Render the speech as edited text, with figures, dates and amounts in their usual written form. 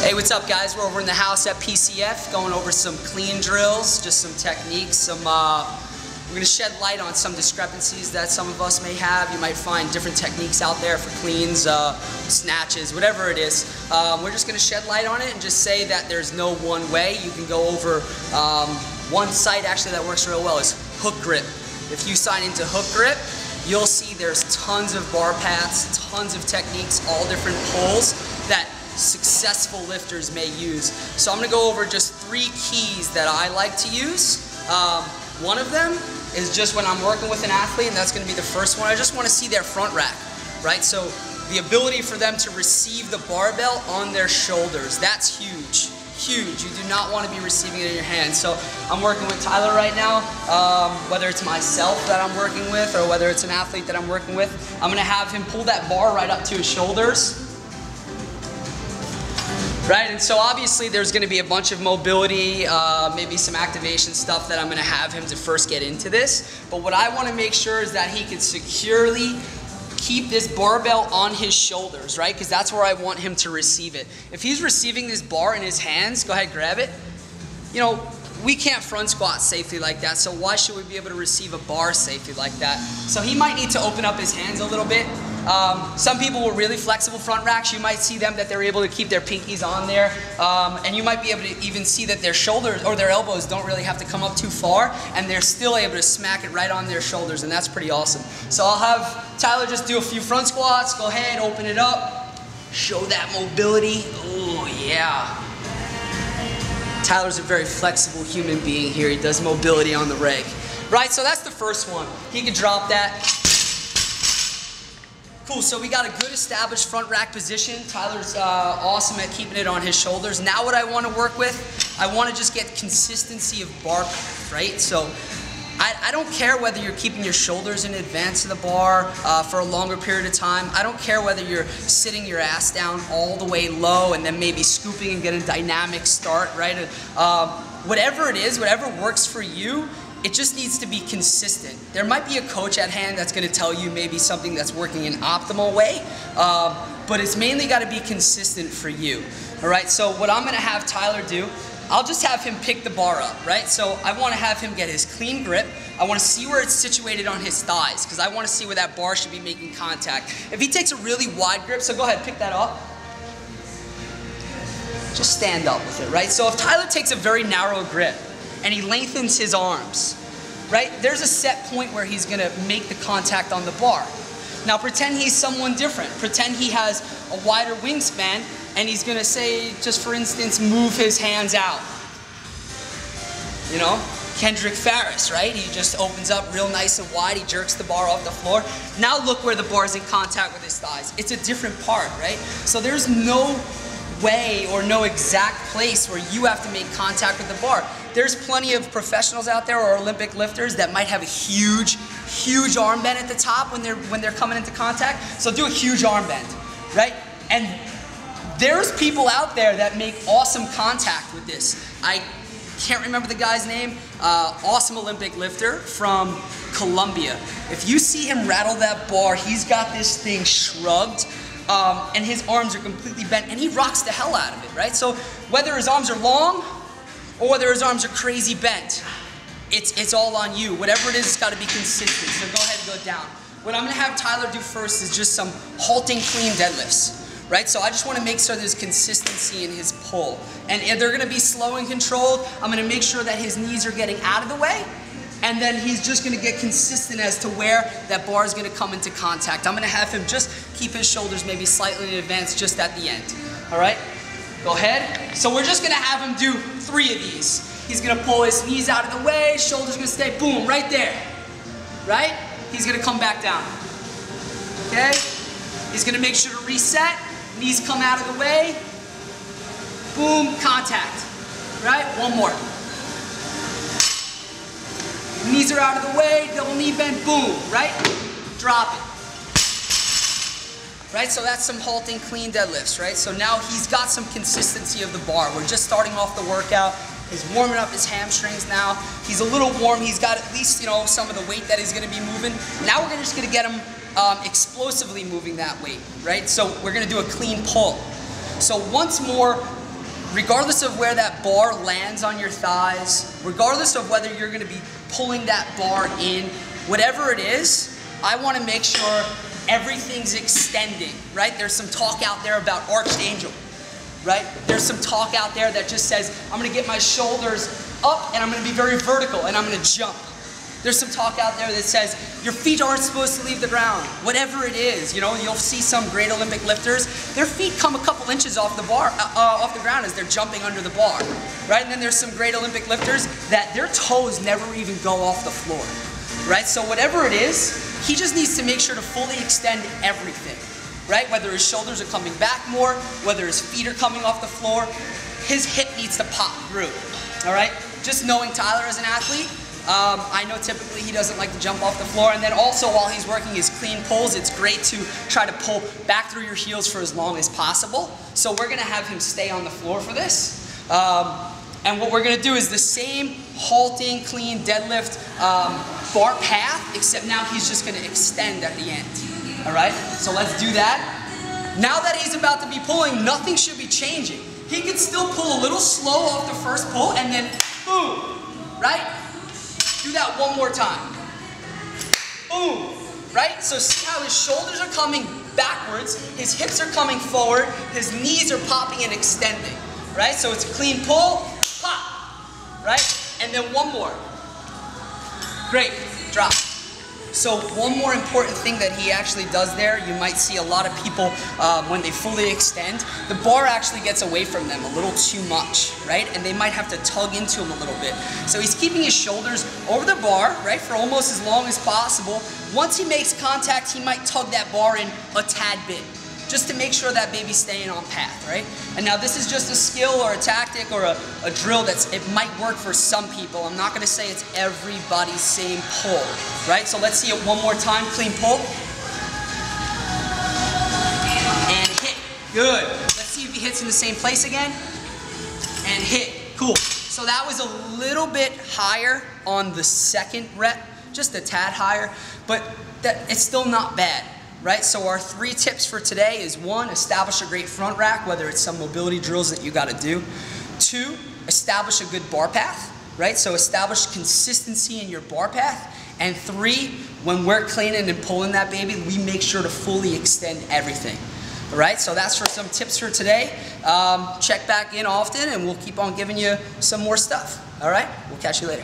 Hey, what's up guys? We're over in the house at PCF going over some clean drills, just some techniques, we're going to shed light on some discrepancies that some of us may have. You might find different techniques out there for cleans, snatches, whatever it is. We're just going to shed light on it and just say that there's no one way. You can go over one site actually that works real well is Hook Grip. If you sign into Hook Grip, you'll see there's tons of bar paths, tons of techniques, all different pulls that successful lifters may use. So I'm going to go over just 3 keys that I like to use. One of them is just when I'm working with an athlete, and that's going to be the first one. I just want to see their front rack, right? So the ability for them to receive the barbell on their shoulders, that's huge. Huge. You do not want to be receiving it in your hands. So I'm working with Tyler right now, whether it's myself that I'm working with or whether it's an athlete that I'm working with. I'm going to have him pull that bar right up to his shoulders. Right, and so obviously there's going to be a bunch of mobility, maybe some activation stuff that I'm going to have him to first get into this. But what I want to make sure is that he can securely keep this barbell on his shoulders, right? Because that's where I want him to receive it. If he's receiving this bar in his hands, go ahead, grab it. You know, we can't front squat safely like that, so why should we be able to receive a bar safely like that? So he might need to open up his hands a little bit. Some people with really flexible front racks, you might see them that they're able to keep their pinkies on there, and you might be able to even see that their shoulders or their elbows don't really have to come up too far, and they're still able to smack it right on their shoulders, and that's pretty awesome. So I'll have Tyler just do a few front squats. Go ahead, open it up, show that mobility. Oh yeah. Tyler's a very flexible human being here. He does mobility on the reg. Right, so that's the first one. He can drop that. Cool, so we got a good established front rack position. Tyler's awesome at keeping it on his shoulders. Now what I want to work with, I want to just get consistency of bar path, right? So I don't care whether you're keeping your shoulders in advance of the bar for a longer period of time. I don't care whether you're sitting your ass down all the way low and then maybe scooping and getting a dynamic start, right? Whatever it is, whatever works for you, it just needs to be consistent. There might be a coach at hand that's going to tell you maybe something that's working an optimal way, but it's mainly got to be consistent for you. All right, so what I'm going to have Tyler do, I'll just have him pick the bar up, right? So I want to have him get his clean grip. I want to see where it's situated on his thighs because I want to see where that bar should be making contact. If he takes a really wide grip, so go ahead, pick that up. Just stand up with it, right? So if Tyler takes a very narrow grip and he lengthens his arms, right? There's a set point where he's going to make the contact on the bar. Now pretend he's someone different. Pretend he has a wider wingspan and he's going to say, just for instance, move his hands out. You know, Kendrick Farris, right? He just opens up real nice and wide. He jerks the bar off the floor. Now look where the bar is in contact with his thighs. It's a different part, right? So there's no way or no exact place where you have to make contact with the bar. There's plenty of professionals out there or Olympic lifters that might have a huge arm bend at the top when they're coming into contact. So do a huge arm bend, right? And there's people out there that make awesome contact with this. I can't remember the guy's name. Awesome Olympic lifter from Colombia. If you see him rattle that bar, he's got this thing shrugged. And his arms are completely bent, and he rocks the hell out of it, right? So whether his arms are long or whether his arms are crazy bent, it's all on you. Whatever it is, it's got to be consistent. So go ahead and go down. What I'm going to have Tyler do first is just some halting clean deadlifts, right? So I just want to make sure there's consistency in his pull. And if they're going to be slow and controlled, I'm going to make sure that his knees are getting out of the way. And then he's just going to get consistent as to where that bar is going to come into contact. I'm going to have him just keep his shoulders maybe slightly in advance just at the end. All right? Go ahead. So we're just going to have him do 3 of these. He's going to pull his knees out of the way, shoulders going to stay, boom, right there. Right? He's going to come back down. Okay? He's going to make sure to reset. Knees come out of the way. Boom, contact. Right? One more. Knees are out of the way, double knee bend, boom, right? Drop it. Right, so that's some halting clean deadlifts, right? So now he's got some consistency of the bar. We're just starting off the workout. He's warming up his hamstrings now. He's a little warm. He's got at least, you know, some of the weight that he's gonna be moving. Now we're just gonna get him explosively moving that weight, right? So we're gonna do a clean pull. So once more, regardless of where that bar lands on your thighs, regardless of whether you're gonna be pulling that bar in, whatever it is, I wanna make sure everything's extending, right? There's some talk out there about arched angel, right? There's some talk out there that just says, I'm gonna get my shoulders up and I'm gonna be very vertical and I'm gonna jump. There's some talk out there that says, your feet aren't supposed to leave the ground. Whatever it is, you know, you'll see some great Olympic lifters, their feet come a couple inches off the bar, off the ground as they're jumping under the bar, right? And then there's some great Olympic lifters that their toes never even go off the floor, right? So whatever it is, he just needs to make sure to fully extend everything, right? Whether his shoulders are coming back more, whether his feet are coming off the floor, his hip needs to pop through, all right? Just knowing Tyler as an athlete, I know typically he doesn't like to jump off the floor, and then also while he's working his clean pulls, it's great to try to pull back through your heels for as long as possible. So we're gonna have him stay on the floor for this. And what we're gonna do is the same halting, clean deadlift bar path, except now he's just gonna extend at the end, all right? So let's do that. Now that he's about to be pulling, nothing should be changing. He can still pull a little slow off the first pull and then boom, right? Do that one more time. Boom, right? So see how his shoulders are coming backwards, his hips are coming forward, his knees are popping and extending, right? So it's a clean pull, pop, right? And then one more. Great, drop. So one more important thing that he actually does there, you might see a lot of people when they fully extend, the bar actually gets away from them a little too much, right? And they might have to tug into him a little bit. So he's keeping his shoulders over the bar, right, for almost as long as possible. Once he makes contact, he might tug that bar in a tad bit, just to make sure that baby's staying on path, right? And now this is just a skill or a tactic or a drill it might work for some people. I'm not gonna say it's everybody's same pull, right? So let's see it one more time, clean pull. And hit, good. Let's see if he hits in the same place again. And hit, cool. So that was a little bit higher on the second rep, just a tad higher, but it's still not bad. Right, so our 3 tips for today is 1, establish a great front rack, whether it's some mobility drills that you gotta do. 2, establish a good bar path, right? So establish consistency in your bar path. And 3, when we're cleaning and pulling that baby, we make sure to fully extend everything. All right, so that's for some tips for today. Check back in often and we'll keep on giving you some more stuff. All right, we'll catch you later.